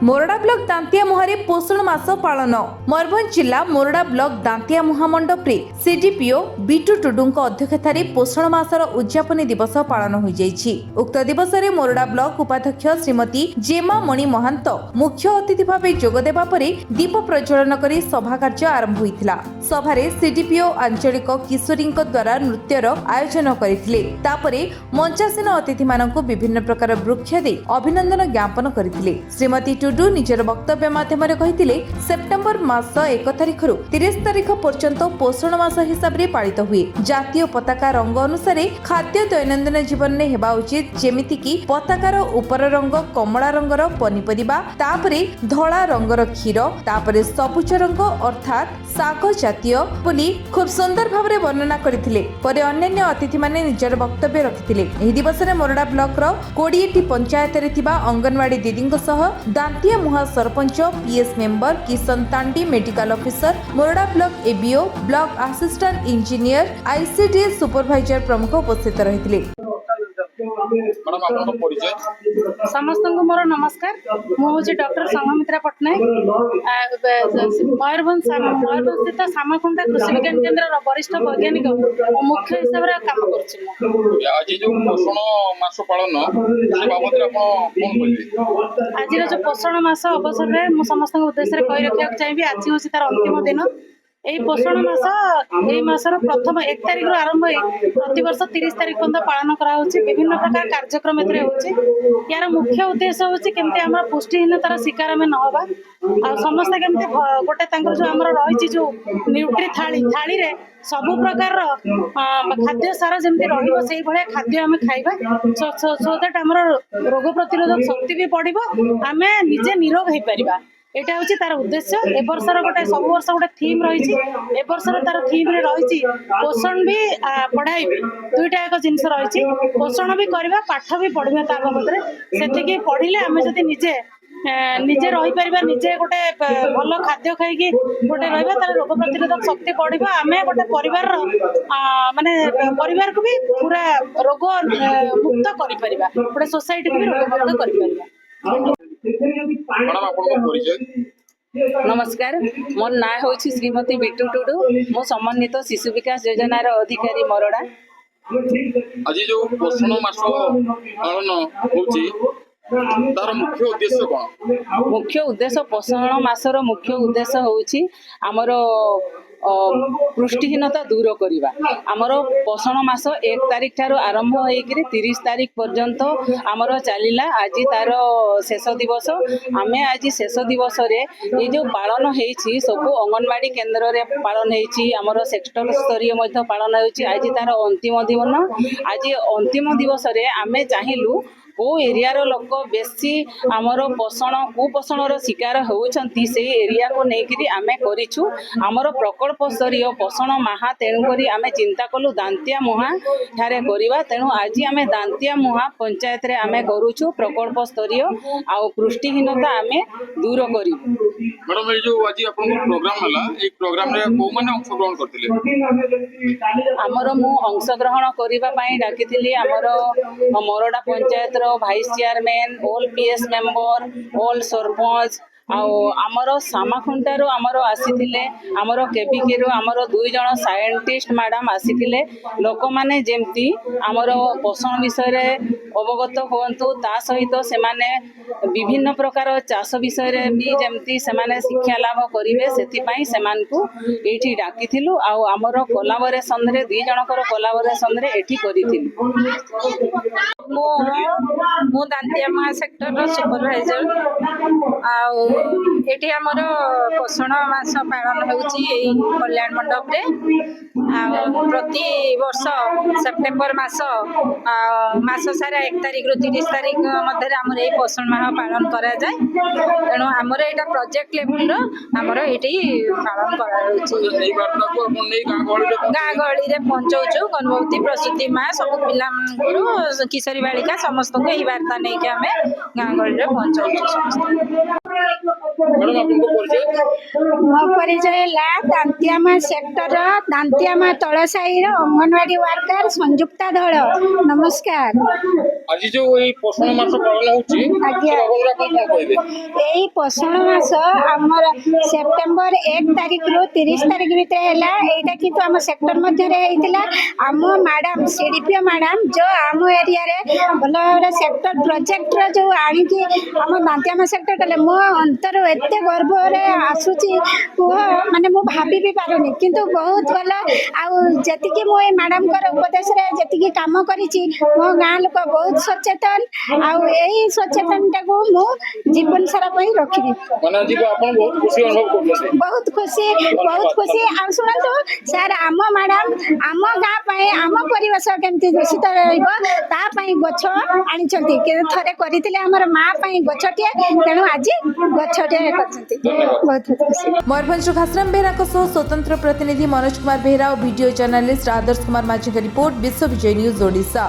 मोरडा block दांतिया मुहारे पोषण मास पालन मयूरभंज जिला मोरडा ब्लॉक दांतिया मुहा मंडपरे सीडीपीओ बीटू टुडुंक अध्यक्षतार पोषण मासर उद्यापनी दिवस पालन हो जाइछि। उक्त दिवस रे मोरडा ब्लॉक उपाध्यक्ष श्रीमती जेमा मणि महांत मुख्य अतिथि भाव जोग देबा परे दीप प्रज्वलन करी सभा कार्य आरंभ होइथिला। सभारे सीडीपीओ आंचलिक किशोरींक द्वारा नृत्यर आयोजन करथिले। तापरे मंचासीन अतिथि मानकु विभिन्न प्रकार वृक्ष दे अभिनंदन ज्ञापन करथिले। श्रीमती टुडू निजर वक्तव्य माध्यम कहिथिले सेप्टेम्बर मास 1 तारिख रु 30 तारिख पर्यंत पोषण मास हिसाब रे पालित हुए। जातीय पताका रंग अनुसार खाद्य दैनंदिन जीवन में हेबा उचित, जेमिति कि पताकार ऊपर रंग कमला रंगर पनीपरिबा, तापरे धला रंगर क्षीर, तापरे सबुज रंग अर्थात साग जातीय बोली खूब सुंदर भाव में वर्णना करथिले। परे अन्य अतिथि माने निजर वक्तव्य रखिथिले। एही दिवस रे मोरडा ब्लॉक रो 20टी पंचायत रे थिबा अंगनवाड़ी दीदींक सह दांतिया मुहा sarpanch, PS member, Kishan Tandi medical officer, Morada block ABO, block assistant engineer, ICDS supervisor प्रमुख उपस्थित रहिथिले। समस्त को मोर नमस्कार। मुझे डॉक्टर संघमित्रा पट्टनायक मयूरभंज स्थित सामखुंटा कृषि विज्ञान केन्द्र वरिष्ठ वैज्ञानिक मुख्य हिसाब से काम आज जो पोषण मास अवसर में समस्त उद्देश्य कही रखा चाहिए। आज हूँ तार अंतिम दिन। यही पोषण मास यही मासर प्रथम 1 तारिख आरंभ हो प्रतिवर्ष 30 तारिख पर्यटन पालन करा विभिन्न प्रकार कार्यक्रम यार मुख्य उद्देश्य हूँ केमती आम पुष्टिहीनतार शिकार आम न हवा आ समस्त केमती गोटे जो आम रही जो न्यूट्री थाली रे सबु प्रकार खाद्य सार जमी रही खाद्य आम खाइबा सो दैट आम रोग प्रतिरोधक शक्ति भी बढ़िबो, आम निजे निरोग हो पारिबा। एटा हूँ तार उद्देश्य। ए वर्षर गोटे सब वर्ष गोटे थीम रही। ए वर्षर तार थीम रे रही पोषण भी पढ़ाई भी दुईटा एक जिनस रही। पोषण भी करवा पाठ भी पढ़ा ता बाबद से पढ़ले आम जब निजे निजे रही पारिबा, निजे गोटे भल खाद्य खाई गोटे रहा तार रोग प्रतिरोधक शक्ति बढ़िबा। आम गोटे परिवार माने परिवार को भी पूरा रोग मुक्त करि परिबा, गोटे सोसाइटी को भी रोग मुक्त करि परिबा। नमस्कार, मोर ना हूँ श्रीमती बीटू टुडू। मो समन्वित शिशु विकास योजनार अधिकारी मोरडा। आज जो पोषण मास पालन होची तार मुख्य उद्देश्य कौन? मुख्य उद्देश्य पोषण मासर मुख्य उद्देश्य होची आमर पुष्टिहीनता दूर करवा। आमर पोषण मास 1 तारिख ठारू आरंभ होकर 30 तारिख पर्यंत आमर चलला। आज तार शेष दिवस। आम आज शेष दिवस रे ये जो पालन होती सब अंगनवाड़ी केन्द्र रे पालन होती, आमर सेक्टर स्तरीय पालन होती। आज तार अंतिम दिन। आज अंतिम दिवस रे आमे चाहिलु को एरियार लोक बेसी आमर पोषण कुपोषणर शिकार होती से एरिया को लेकिन आम करूँ आमर प्रकल्प स्तरीय पोषण माह। तेणुक आम चिंता कलु दांतिया मुहा ठारे करवा। तेणु आज आम दांतिया मुहा पंचायत रे आम करूँ प्रकल्प स्तरीय आ पुष्टिहीनता आम दूर करूँ। मैडम ये जो आज आपन प्रोग्राम हला ए प्रोग्राम रे को माने अंशग्रहण करथिले? आमर मु अंशग्रहण करबा पई डाकिथिली आमर Morada panchayat vice chairman, all PS member, all sarpanch आमर सामाखुंटार आमर आसीथिले, आमर केबीके रो आमर 2 जण साइंटिस्ट मैडम आसीथिले। लोक माने जेमती आमर पोषण विषय रे अवगत होंतु ता सहित से माने विभिन्न प्रकार चाष विषय रे भी जेमती से माने शिक्षा लाभ करिवे सेति पई सेमान को एठी डाकिथिलु। आ आमर कोलाबोरेशन रे 2 जणकर कोलाबोरेशन रे एठी करिथिलु। मो दांतिया महा सेक्टर रो सुपरवाइजर एटी आमर पोषण मास पालन होउची कल्याण मंडप रे। प्रति वर्ष सेप्टेम्बर मास मास सारा 1 तारिख रु 30 तारिख मध्य आमर ये पोषण माह पालन करा जाए। तेणु आमर एटा प्रोजेक्ट लेवल रो आमर एटी पालन करा होउची। गाँ गहली रे पहुंचाउछु गर्भवती प्रसूति माँ सब पिला किशोरी बालिका समस्त को यही वार्ता नहीं कि आम गाँ गहली रे पहुंचाउछु। ମୋ ପରିଚୟ ହେଲା ଦାନ୍ତିଆମା ସେକ୍ଟର ଦାନ୍ତିଆମା ତଳ ସାହିର ଅଙ୍ଗନବାଡି ୱାର୍କର ସଂଯୁକ୍ତା ଧଳ। ନମସ୍କାର। ଆଜି ଯୋଉ ଏଇ ପୋଷଣ ମାସ ପାଳନ ହଉଛି ଆଜ୍ଞା। ଆପଣ କଣ କହିବେ? ଏଇ ପୋଷଣ ମାସ ଆମର ସେପ୍ଟେମ୍ବର 1 ତାରିଖରୁ 30 ତାରିଖ ଭିତରେ ହେଲା। ଏଇଟା କିନ୍ତୁ ଆମ ସେକ୍ଟର ମଧ୍ୟରେ ହେଇଥିଲା। ଆମ ମ୍ୟାଡାମ ସିଡିପିଓ ମ୍ୟାଡାମ ଯୋଉ ଆମ ଏରିଆରେ ଭଲ ଭାବରେ ସେକ୍ଟର ପ୍ରୋଜେକ୍ଟର ଯୋଉ ଆଣିକି ଆମ ଦାନ୍ତିଆମା ସେକ୍ଟର କଲେ ମୋ ଅନ୍ତର ଏତେ ଗର୍ବରେ ଆସୁଛି କୁହ ମାନେ ମୁଁ ଭାବି ବି ପାରୁନି। କିନ୍ତୁ ବହୁତ ଭଲ। ଆଉ ଯେତିକି ମୁଁ ଏଇ ମ୍ୟାଡାମଙ୍କର ଉପଦେଶରେ ଯେତିକି କାମ କରିଛି ମୋ ଗାଁ ଲୋକ ବହୁତ ସଚେତନ। ଆଉ ଏଇ ସଚେତନଟାକୁ ମୁଁ ଜୀବନ ସାରା ପାଇଁ ରଖିବି। ମାନେ ଆଜି ଆପଣ ବହୁତ ଖୁସି ଅନୁଭବ କରୁଛନ୍ତି? ବହୁତ ଖୁସି ବହୁତ ଖୁସି। ଆଉ ଶୁଣନ୍ତୁ ସାର୍ ଆମ ମ୍ୟାଡାମ ଆମ ଗାଁ ପାଇଁ ଆମ ପରିବେଶ କେମିତି ଦୂଷିତ ରହିବ ତା ପାଇଁ ଗଛ ଆଣିଛନ୍ତି। ଥରେ କରିଥିଲେ ଆମର ମା ପାଇଁ ଗଛଟିଏ, ତେଣୁ ଆଜି ଗଛଟିଏ କରିଛନ୍ତି। ବହୁତ ଖୁସି। ମୟୂରଭଞ୍ଜରୁ ଘାସରାମ ବେହେରାଙ୍କ ସହ ସ୍ୱତନ୍ତ୍ର ପ୍ରତିନିଧି ମନୋଜ କୁମାର ବେହେରା ଓ ଭିଡିଓ ଜର୍ଣ୍ଣାଲିଷ୍ଟ ଆଦର୍ଶ କୁମାର ମାଝୀଙ୍କ ରିପୋର୍ଟ, ବିଶ୍ୱ ବିଜୟ ନ୍ୟୁଜ ଓଡ଼ିଶା।